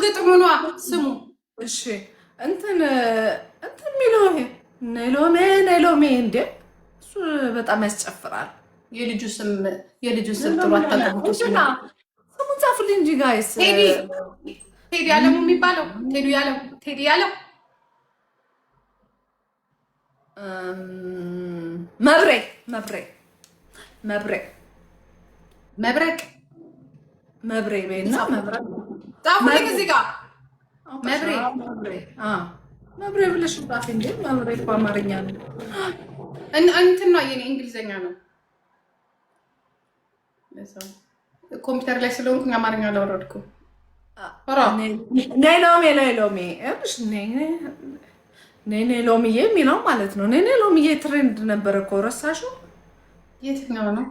ግጥሙ ነው ስሙ። እሺ እንትን የሚለው ይሄ ነይሎሜ እንዴ እሱ በጣም ያስጨፍራል። የልጁ ስም ጥሩ አታውቁት። ስሙን ጻፉልኝ እንጂ ጋይስ። ቴዲ አለሙ የሚባለው ቴዲ ያለው መብሬ በይና ጻፉልኝ እዚህ ጋር መብሬ ብለሽ ጻፊ እንዴ። መብሬ እኮ አማርኛ ነው። እንትን ነው የኔ እንግሊዘኛ ነው። ኮምፒውተር ላይ ስለሆንኩኝ አማርኛ አላወረድኩም። ነይ ሎሚዬ የሚለው ማለት ነው። ነይ ሎሚዬ ትሬንድ ነበረ እኮ ረሳሽው? የትኛው ነው?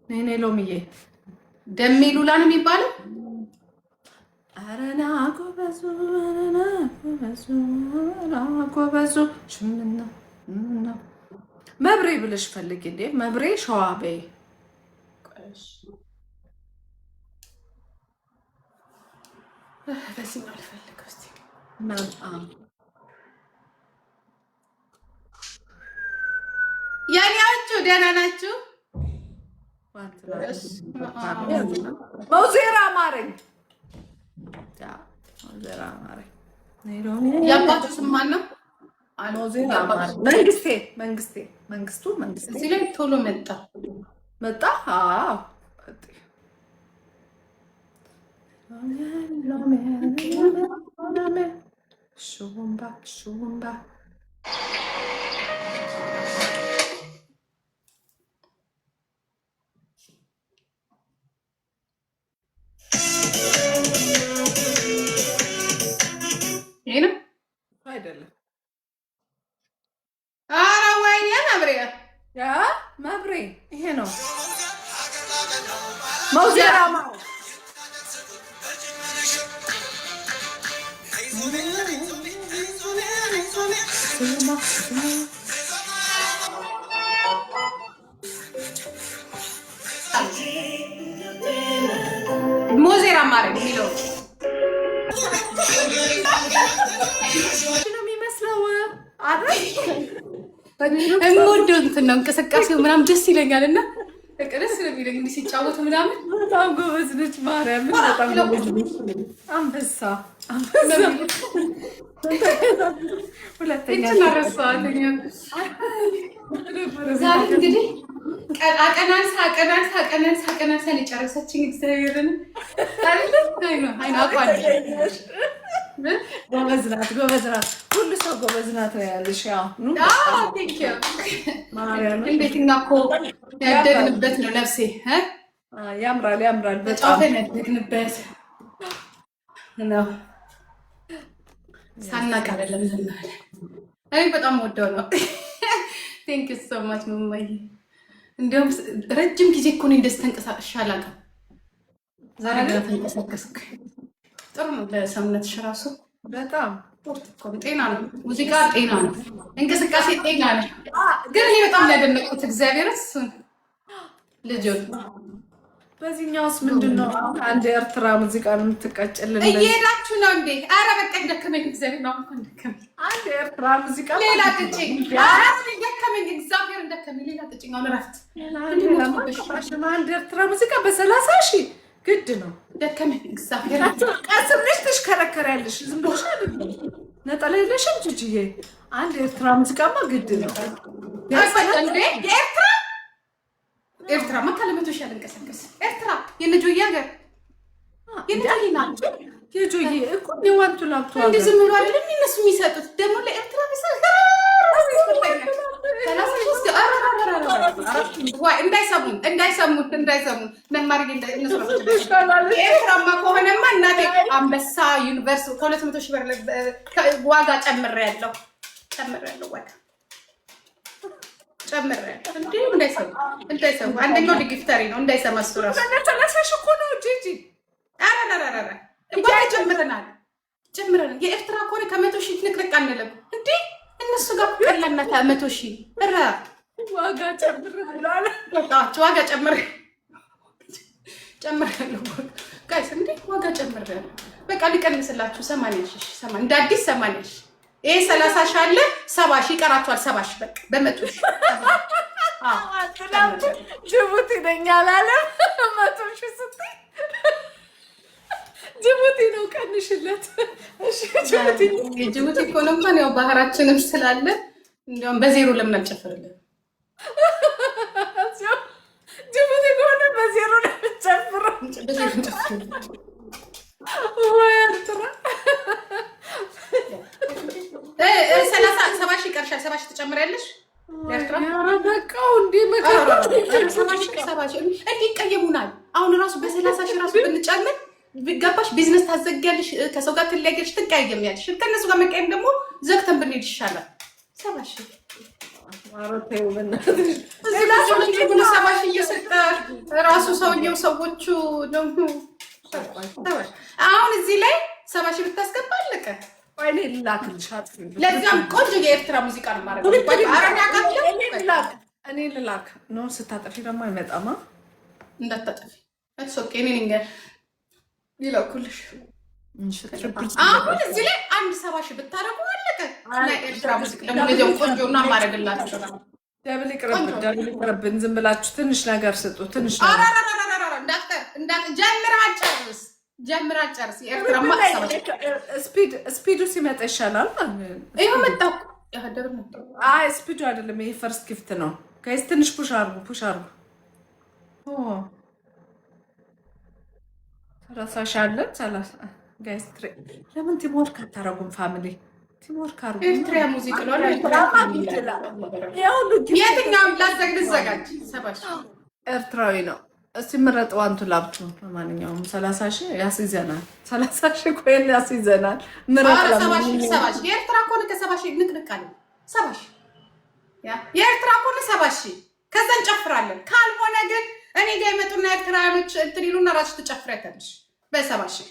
ነይ ሎሚዬ ደሜ ሉላ ነው የሚባለው። አረና ጎበዙ ሽምና መብሬ ብለሽ ፈልጊ እንዴ። መብሬ ሸዋ በይ። በዚህ ነው ልፈልገው እስቲ። ያኔያችሁ ደህና ናችሁ? መውዜራ ማረኝ። የአባቱ ስም ማን ነው? መንግስቱ። እዚህ ላይ ቶሎ መጣ። ሹምባ ይሄ ነው አይደለም? ኧረ ወይኔ መብሬ ይሄ ነው። መውዜራ ሞዜራ ማረኝ የሚለው ነው የሚመስለው አይደል? የምወደው እንትን ነው እንቅስቃሴው ምናምን ደስ ይለኛል። እና ደስ ስለሚለኝ እንዲህ ሲጫወቱ ምናምን በጣም ጎበዝ ነች። ማርያም በጣም ጎበዝ ነች። አንበሳ ሁለተኛ ረሳዋለኝ። ዛሬ እንግዲህ አቀናንሳ የጨረሰችኝ እግዚአብሔርን ጎበዝ ናት። ሁሉ ሰው ጎበዝ ናት ነው ያለሽ። እንዴት እኛ እኮ ያደግንበት ነው ነፍሴ። ያምራል። በጣም ያደግንበት ነው። ሳናቅ አይደለም ዝናለ እኔ በጣም ወደው ነው። ቴንክ ዩ ሶ ማች ማማዬ። እንዲያውም ረጅም ጊዜ እኮ ነው እንደዚህ ተንቀሳቅሼ አላውቅም። ዛሬ ገና ተንቀሳቀስኩ። ጥሩ ነው ለሰውነትሽ እራሱ በጣም ጤና ነው። ሙዚቃ ጤና ነው። እንቅስቃሴ ጤና ነው። ግን እኔ በጣም ያደነቁት እግዚአብሔር እሱን ልጅ በዚህኛውስ ምንድን ነው? አንድ ኤርትራ ሙዚቃ ነው የምትቀጭልን። እየሄዳችሁ ነው እንዴ? ኧረ በቃ ደከመኝ። እግዚአብሔር ነው ደከመኝ። አንድ ኤርትራ ሙዚቃ ሌላ ቅጭኝ። ደከመኝ፣ እግዚአብሔር ደከመኝ። ሌላ ቅጭኝ። አሁን እረፍት። አንድ ኤርትራ ሙዚቃ በ30,000 ግድ ነው። ደከመኝ፣ እግዚአብሔር ቀስ ብለሽ ተሽከረከሪያለሽ። ዝም ብለሽ አይደለም ነጠላ የለሽም ጅጅዬ። አንድ ኤርትራ ሙዚቃማ ግድ ነው። ኤርትራ ካለመቶ ሺህ አልንቀሳቀስ። ኤርትራ የነጆዬ ሀገር የነጆዬ ናቸው። የጆዬ እኮ የዋንቱ ላብቶ እንደ ዝም ብሎ አይደለም እነሱ የሚሰጡት ደግሞ ለኤርትራ እንዳይሰሙን መማር ኤርትራማ ከሆነማ እናቴ አንበሳ ዩኒቨርስ ከ200 ሺህ ብር ዋጋ ጨምሬያለሁ ዋጋ ጨምሬያለሁ። እንዳይሰሙ አንደኛው ዲግፍተሪ ነው እንዳይሰማ እሱ እራሱ ተነሳሽ እኮ ነው ጂጂ። ጨምረናል። የኤርትራ ከሆነ ከ100 ሺህ ንቅንቅ አንልም እንዴ እነሱ ጋር ቀላናታ 100 ሺህ ዋጋ ጨምሬያለሁ። ዋጋ ጨምሬያለሁ ጋይስ እንዴ ዋጋ ጨምሬያለሁ። በቃ ሊቀንስላችሁ 80 ሺህ 80 እንደ አዲስ 80 ሺህ ይሄ 30 ሺህ አለ 70 ሺህ ይቀራችኋል 70 ሺህ በቃ በመቶ ሺህ ጅቡቲ ነኝ አላለም 100 ሺህ ስትይ ጅቡቲ ነው ቀንሽለት እሺ ጅቡቲ እኮ ነው እንኳን ያው ባህራችንም ስላለ እንደውም በዜሮ ለምን አልጨፍርልን ጅቡቲ ከሆነ በዜሮ ለምን ጨፍረው ወይ አትራ 70 ሺህ ይቀርሻል 70 ሺህ ትጨምሪያለሽ ኤርትራ ያረጋው እንዴ መከራ 70 ሺህ ይቀየሙናል አሁን ራሱ በ30 ሺህ ራሱ ብንጨምር ገባሽ ቢዝነስ ታዘጊያለሽ ከሰው ጋር ትለያየሽ ትቀያየሚያለሽ ከነሱ ጋር መቀየም ደግሞ ዘግተን ብንሄድ ይሻላል 70 ሺህ ማረተው በእናትሽ እዚህ ላይ 70 ሺህ እየሰጠ ራሱ ሰውየው ሰዎቹ ደግሞ አሁን እዚህ ላይ 70 ሺህ ብታስገባ አለቀ ወይኔ ላክልሽ አጥፊ ለዛም ቆንጆ የኤርትራ ሙዚቃ ነው ማለት አረጋ ካለ እኔ ልላክ ነው ስታጠፊ ደግሞ አይመጣማ እንዳታጠፊ እሱ ኦኬ እኔ ነኝ ይላኩልሽ አሁን እዚህ ላይ አንድ 70 ሺህ ብታረጉ አለቀ ለኤርትራ ሙዚቃ ደግሞ ለጀም ቆንጆና ማረግላችሁ ደብል ይቅርብን ዝም ብላችሁ ትንሽ ነገር ስጡ ትንሽ ነገር ጀምራ ጨርስ የኤርትራ ስፒዱ ሲመጣ ይሻላል ይሄው መጣ ያደር ነው አይ ስፒዱ አይደለም ይሄ ፈርስት ጊፍት ነው ጋይስ ትንሽ ፑሽ አርጉ ራሳሻለ 30 ጋይስ ለምን ቲምወርክ አታረጉም ፋሚሊ ቲምወርክ አርጉ ኤርትራ ሙዚቃ ነው የትኛው ላዘጋጅ 70 ኤርትራዊ ነው እስቲ ምረጥ ዋንቱ ላብቹ ለማንኛውም 30 ሺህ ያስይዘናል 30 ሺህ ኮይን ያስይዘናል ምረጥ 70 ሺህ የኤርትራ ኮን ከ70 ሺህ ንቅንቃለ 70 ሺህ የኤርትራ ኮን 70 ሺህ ከዛ እንጨፍራለን ካልሆነ ግን እኔ ጋር ይመጡና ኤርትራኖች እንትን ይሉና ራስሽ ትጨፍሪያለሽ በ70 ሺህ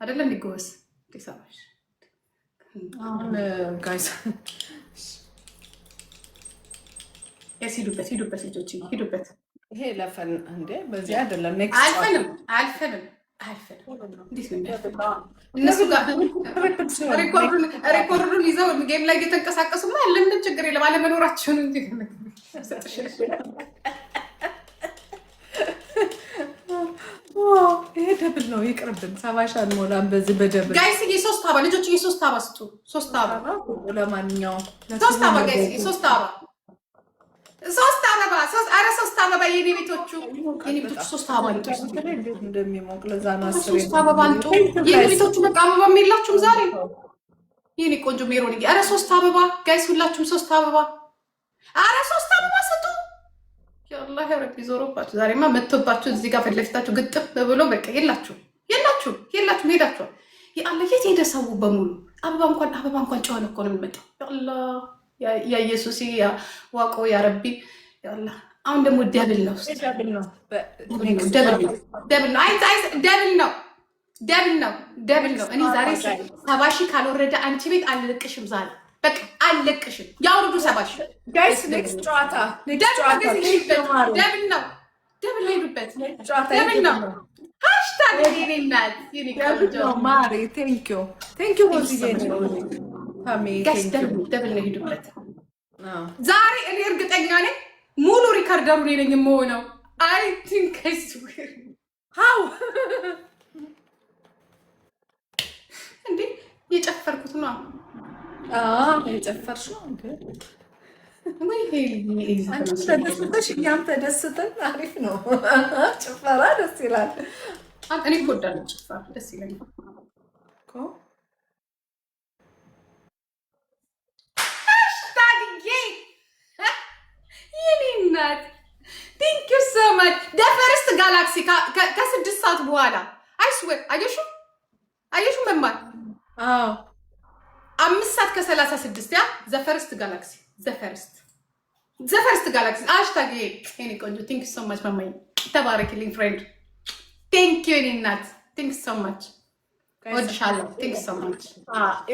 አይደለም እንዲጎስ 70 ሺህ አሁን ጋይስ ሂዱበት ልጆች ሂዱበት ይሄ ለፈን እንዴ በዚህ አይደለም ኔክስት አልፈንም እንዴት ነው እነሱ ጋር ሬኮርዱን ይዘው ጌም ላይ እየተንቀሳቀሱማ ለምን ችግር የለም አለመኖራቸው ነው እንዴ ይሄ ደብል ነው ይቅርብን 70 ሺህ አልሞላም በዚህ በደብል ጋይስ የሶስት አባ ልጆች የሶስት አባ ስጡ 3 አባ ለማንኛውም 3 አባ ጋይስ የሶስት አባ 3 አበባ 3 አበባ የኔ ቤቶቹ 3 አበባ እንደሚሞቅ ለዛ ነው 3 አበባ አንጡ የኔ ቤቶቹ በቃ አበባ የላችሁም ዛሬ የኔ ቆንጆ ሜሮን አረ 3 አበባ ጋይስ ሁላችሁም 3 አበባ አረ 3 አበባ ስጡ ያላህ ረቢ ዞሮባችሁ ዛሬማ መጥቶባችሁ እዚህ ጋር ፈለፍታችሁ ግጥም ብሎ በቃ የላችሁም ሄዳችሁ ያአላህ የት ሄደ ሰው በሙሉ አበባ እንኳን ጨዋን እኮ ነው የሚመጣው ያአላህ ያ ኢየሱስ ያ ዋቆ ያ ረቢ ያአላህ አሁን ደግሞ ደብል ነው ደብል ነው እኔ ዛሬ 70 ሺህ ካልወረደ አንቺ ቤት አልለቅሽም ዛሬ በቃ አልለቅሽም ያውርዱ 70 ሺህ ጋይስ ኔክስት ጨዋታ ደብል ነው ሄዱበት ደብል ነው ሃሽታግ የኔናት የኔ ቆንጆ ማሪ ቴንክ ዩ ጋይስ ደብል ነው ሄዱበት ዛሬ እኔ እርግጠኛ ነኝ ሙሉ ሪካርደሩ እኔ ነኝ የምሆነው አይ ቲንክ ሃው እንዴ የጨፈርኩት ነው የጨፈርሽው እንዴ አንቺ ተደስተሽ እኛም ተደስተን አሪፍ ነው ጭፈራ ደስ ይላል እኔ እወዳለሁ ጭፈራ ደስ ይለኛል እኮ እናት ቴንክ ዩ ሶ ማች ደፈርስት ጋላክሲ ከ6 ሰዓት በኋላ አይስዌር አየሹ መማር 5 ሰዓት ከ36 ያ ዘፈርስት ጋላክሲ ዘፈርስት ጋላክሲ ሃሽታግ የኔ ቆንጆ ቴንክ ዩ ሶ ማች ማማዬ ተባረክልኝ ፍሬንድ ቴንክ ዩ እናት ቴንክ ዩ ሶ ማች ወድሻለሁ ቴንክ ዩ ሶ ማች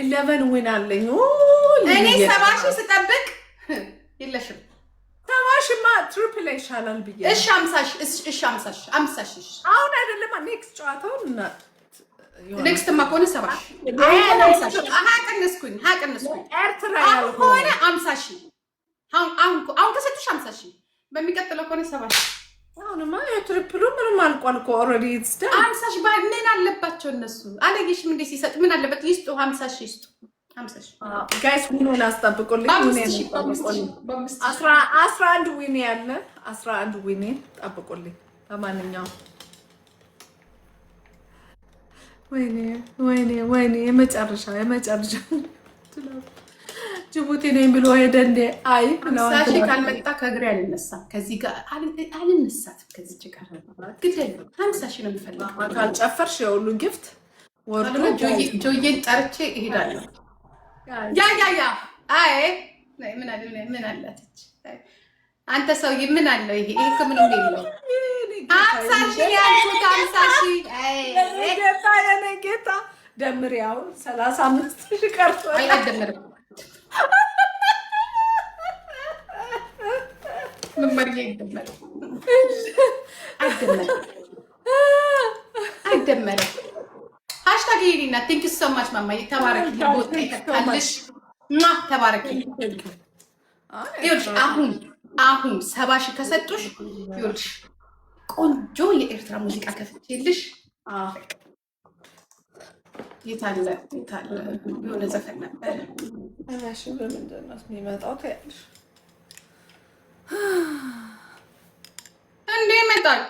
11 ዊን አለኝ እኔ 70 ሺህ ስጠብቅ የለሽም ተማሽማ ትሪፕል ይሻላል ብዬ እሺ 50 ሺህ አሁን አይደለም ኔክስት ጨዋታውን ኔክስትማ ከሆነ 70 ቀነስኩኝ ኤርትራ ከሆነ 50,000 አሁን ከሰጡሽ 50,000 በሚቀጥለው ከሆነ 70,000 አሁንማ የትሪፕሉ ምንም አልቋል እኮ ኦልሬዲ ይስደ 50,000 ምን አለባቸው እነሱ አለጌሽም እንደ ሲሰጥ ምን አለበት ይስጡ 50,000 ይስጡ 50,000 ጋይስ ዊኑን አስጠብቁልኝ 11 ዊን ያለ 11 ዊን ጠብቁልኝ ለማንኛውም ወይኔ የመጨረሻ ጅቡቲ ነኝ ብሎ ሄደ እንደ አይ ሳሺ ካልመጣ ከእግሬ አልነሳም ከዚህ ጋር አልነሳትም ከዚህ ጋር ግዴታ 50,000 ነው የምፈልገው ካልጨፈርሽ የሁሉ ጊፍት ወርዶ ጆዬን ጠርቼ እሄዳለሁ ያ አይ ምን አላት አንተ ሰውዬ ምን አለው ይሄ ምን ነው 50,000 ያልኩት 50,000 ጌታ ደምሪያው 35,000 ቀርቷል አይደምርም ምን ማርጌ አይደምርም ሃሽታግ ይሪና ቴንክ ዩ ሶ ማች ማማዬ ተባረክ ሊቦት ይተካልሽ ተባረክ ይኸውልሽ አሁን 70,000 ከሰጡሽ ይኸውልሽ ቆንጆ የኤርትራ ሙዚቃ ከፍቼልሽ የታለ የሆነ ዘፈን ነበር እሺ በምንድን ነው የሚመጣው ታያለሽ እንዴ ይመጣል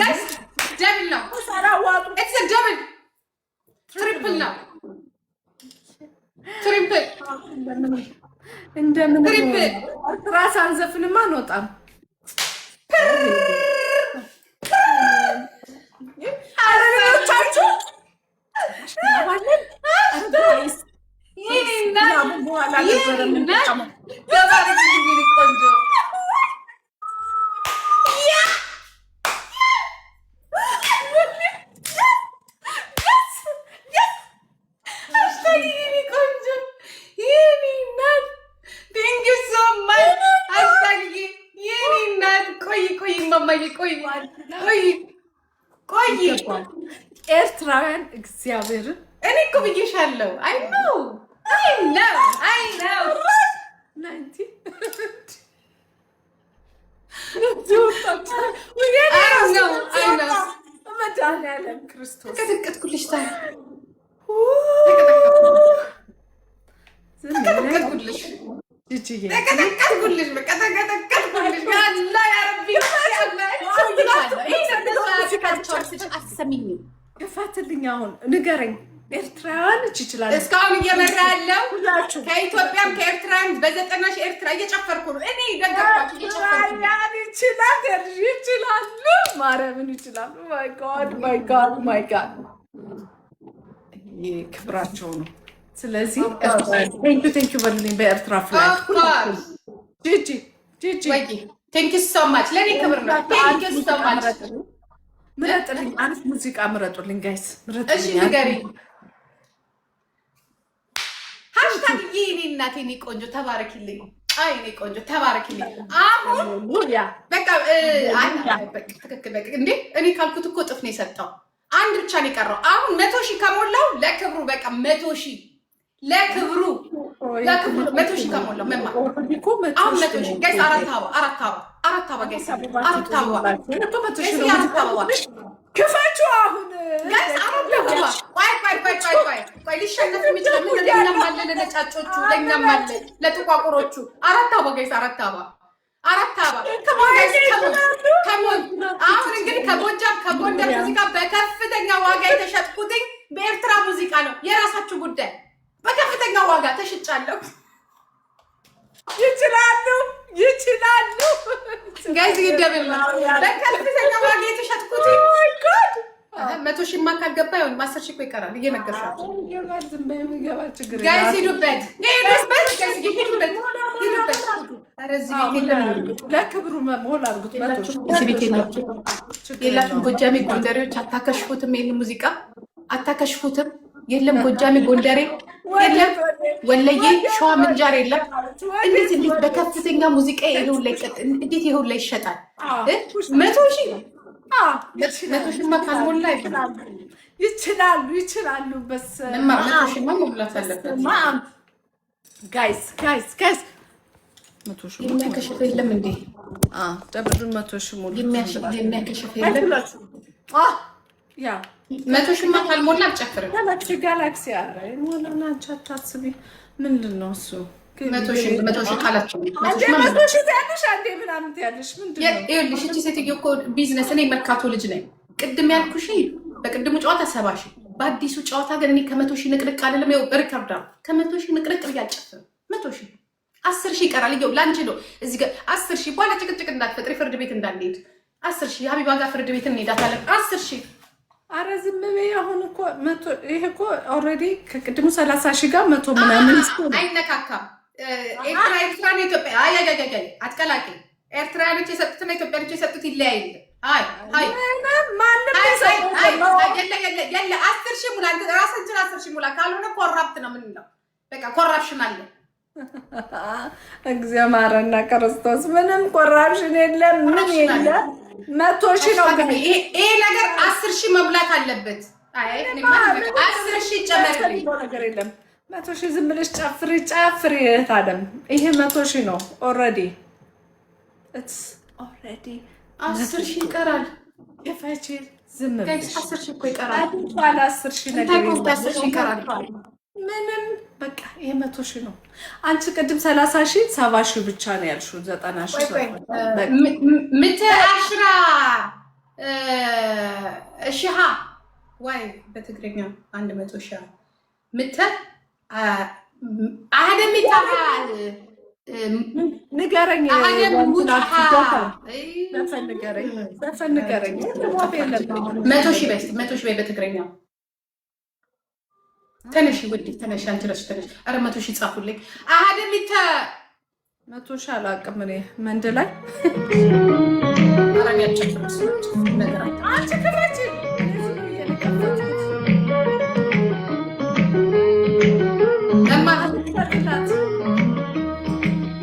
ጋይስ ደብል ነው ሰራዋጡ ኢትስ ደብል ትሪፕል ነው ትሪፕል እንደምን ትሪፕል ራስ አንዘፍንማ አንወጣም አረጋቻችሁ ይሄና በኋላ ነበር ቆንጆ ኤርትራውያን እግዚአብሔር እኔ እኮ ብዬሻለሁ አይ ነው መድኃኒዓለም ክርስቶስ ተቀጠቅጥኩልሽ ተቀጠቅጥኩልሽ በቃ ተቀጠቅጥኩልሽ ያላ ያረቢ አሰሚኝም ግፋትልኝ አሁን ንገረኝ ኤርትራውያን ይችላል እስካሁን እየመራ ያለው ከኢትዮጵያም ከኤርትራም በ90,000 ኤርትራ እየጨፈርኩ ነው እኔ ደጋግፋችሁ እየጨፈርኩ ይችላሉ ማርያምን ይችላሉ ማይ ጋድ ይሄ ክብራቸው ነው ስለዚህ ቴንክ ዩ በልልኝ በኤርትራ ፍላግ ጂጂ ቴንክ ዩ ሶ ማች ለኔ ክብር ነው ቴንክ ዩ ሶ ማች ምረጥልኝ አንድ ሙዚቃ ምረጡልኝ ጋይስ ምረጡልኝ እሺ ንገሪኝ ሃሽታግ ይሄኔ እናቴ እኔ ቆንጆ ተባረክልኝ አይ እኔ ቆንጆ ተባረክልኝ አሁን በቃ ትክክል በቃ እንዴ እኔ ካልኩት እኮ ጥፍ ነው የሰጠው አንድ ብቻ ነው የቀረው አሁን 100,000 ከሞላው ለክብሩ በቃ 100,000 ለክብሩ 100,000 ከሞላው መማ አሁን 100,000 ጋይስ አራት አበባ ጋይስ አራት አበባ ክፋችሁ አሁን ጋይስ አራት አበባ ቆይ ሊሸነፍ የሚችለው ምን ለኛም አለ ለነጫጮቹ ለኛም አለ ለጥቋቁሮቹ አራት አበባ ጋይስ አራት አበባ ከሞን አሁን እንግዲህ ከጎንደር ሙዚቃ በከፍተኛ ዋጋ የተሸጥኩትኝ በኤርትራ ሙዚቃ ነው የራሳችሁ ጉዳይ በከፍተኛ ዋጋ ተሽጫለሁ ይችላሉ ጋይስ ይደብል በከፍተኛ ዋጋ የተሸጥኩትኝ 100,000 ማካል ገባ ይሁን 10,000 እኮ ይቀራል እየነገርሻችሁ ጋይስ ሂዱበት ለክብሩ መሆን አድርጉት የላችሁም ጎጃሜ ጎንደሬዎች አታከሽፉትም ይሄን ሙዚቃ አታከሽፉትም የለም ጎጃሜ ጎንደሬ የለም ወለዬ ሸዋ ምንጃር የለም እንዴት በከፍተኛ ሙዚቃ ይሄው ላይ ይሸጣል 100,000 መቶ ሺህ ካልሞላ ይችላሉ። መቶ ሺህ መሙላት አለበት። ጋይስ መቶ ሺህ የሚያከሽፍ የለም እንዴ? ደብዱን መቶ ሺህ ሙሉ የሚያከሽፍ የለም። ያ መቶ ሺህ ካልሞላ አልጨፍርም። ጋላክሲ አረ ሞላና አንቺ አታስቢ። ምንድን ነው እሱ? መቶ ሺህ ካላችሁ መቶ ሺህ ያለሽ አንዴ ምናምን ያለሽ ምንድን ነው? ይኸውልሽ እቺ ሴትዮ እኮ ቢዝነስ፣ እኔ መርካቶ ልጅ ነኝ። ቅድም ያልኩሽ በቅድሙ ጨዋታ 70 ሺህ፣ በአዲሱ ጨዋታ ግን እኔ ከመቶ ሺህ ንቅንቅ አይደለም። ይኸው ሪከርዳ ከመቶ ሺህ ንቅንቅ እያልጨፍር 100 ሺህ 10 ሺህ ይቀራል። ይኸው ላንቺ ነው እዚህ ጋር 10 ሺህ። በኋላ ጭቅጭቅ እንዳትፈጥሪ፣ ፍርድ ቤት እንዳንሄድ 10 ሺህ። ሀቢባ ጋር ፍርድ ቤት እንሄዳታለን። 10 ሺህ። አረ ዝም በይ። አሁን እኮ ይሄ እኮ ኦልሬዲ ከቅድሙ 30 ሺህ ጋር 100 ምናምን አይነካካም። ኤርትራ ነው ኢትዮጵያ። አይ አትቀላቂ። ኤርትራኖች የሰጡትና ኢትዮጵያኖች የሰጡት ይለያይ። አይ ማንም የለ 10 ሺህ ሙላ። ራሳችን 10 ሺህ ሙላ። ካልሆነ ኮራፕት ነው የምንለው። በቃ ኮራፕሽን አለ። እግዚአብሔር ማረና ክርስቶስ። ምንም ኮራፕሽን የለም። ምን የለ 100 ሺህ ነው። ይሄ ነገር 10 ሺህ መሙላት አለበት። አይ 10 ሺህ ጨመርልኝ ነገር የለም። 100 ሺህ ዝም ብለሽ ጨፍሪ ታደም። ይሄ 100 ሺህ ነው ኦልሬዲ 10 ሺህ ይቀራል። የፈቺ ዝም ብለሽ 10 ሺህ እኮ ይቀራል። ባለ 10 ሺህ ነገር የለም። 10 ሺህ ይቀራል። ምንም በቃ ይሄ 100 ሺህ ነው። አንቺ ቅድም 30 ሺህ 70 ሺህ ብቻ ነው ያልሽው። 90 ሺህ ምት አሽራ ሺሃ ወይ በትግርኛ 100 ሺህ ምት አደም ይታል ንገረኝ። ንገረኝ 100 ሺህ በይ በትግርኛ ተነሽ ውዴ ተነሽ። አንቺ ረሽ ተነሽ። አረ 100 ሺህ ጻፉልኝ። አደም ይታ 100 ሺህ አላውቅም እኔ መንድ ላይ አራኛ ጨፍር ነገር አንቺ ክብረት